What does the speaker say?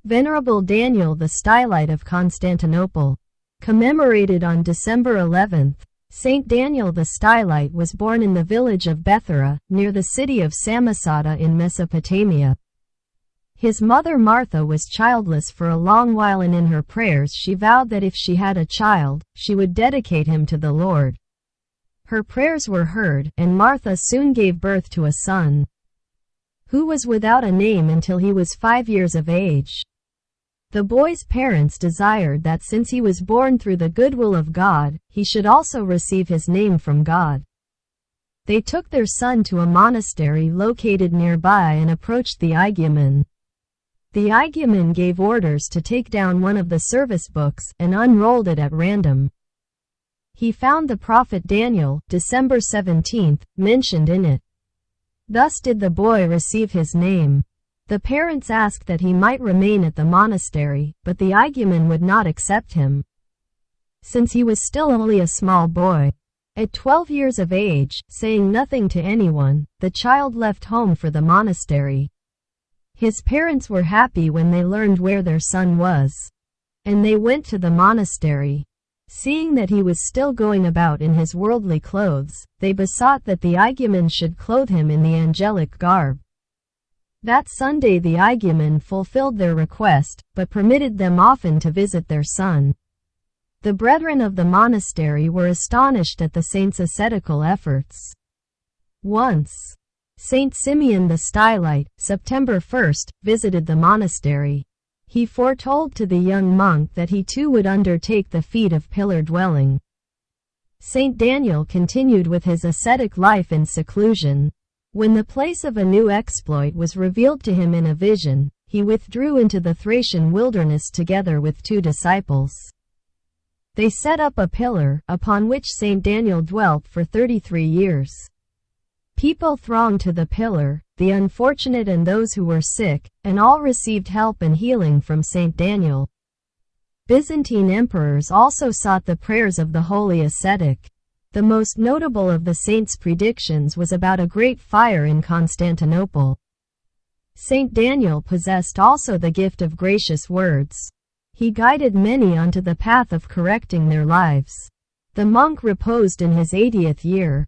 Venerable Daniel the Stylite of Constantinople. Commemorated on December 11th, Saint Daniel the Stylite was born in the village of Bethera, near the city of Samosata in Mesopotamia. His mother Martha was childless for a long while, and in her prayers she vowed that if she had a child, she would dedicate him to the Lord. Her prayers were heard, and Martha soon gave birth to a son, who was without a name until he was 5 years of age. The boy's parents desired that since he was born through the goodwill of God, he should also receive his name from God. They took their son to a monastery located nearby and approached the igumen. The igumen gave orders to take down one of the service books and unrolled it at random. He found the prophet Daniel, December 17th, mentioned in it. Thus did the boy receive his name. The parents asked that he might remain at the monastery, but the igumen would not accept him, since he was still only a small boy. At 12 years of age, saying nothing to anyone, the child left home for the monastery. His parents were happy when they learned where their son was, and they went to the monastery. Seeing that he was still going about in his worldly clothes, they besought that the igumen should clothe him in the angelic garb. That Sunday the igumen fulfilled their request, but permitted them often to visit their son. The brethren of the monastery were astonished at the saint's ascetical efforts. Once, Saint Simeon the Stylite, September 1st, visited the monastery. He foretold to the young monk that he too would undertake the feat of pillar dwelling. Saint Daniel continued with his ascetic life in seclusion. When the place of a new exploit was revealed to him in a vision, he withdrew into the Thracian wilderness together with 2 disciples. They set up a pillar, upon which Saint Daniel dwelt for 33 years. People thronged to the pillar, the unfortunate and those who were sick, and all received help and healing from Saint Daniel. Byzantine emperors also sought the prayers of the holy ascetic. The most notable of the saint's predictions was about a great fire in Constantinople. Saint Daniel possessed also the gift of gracious words. He guided many onto the path of correcting their lives. The monk reposed in his 80th year.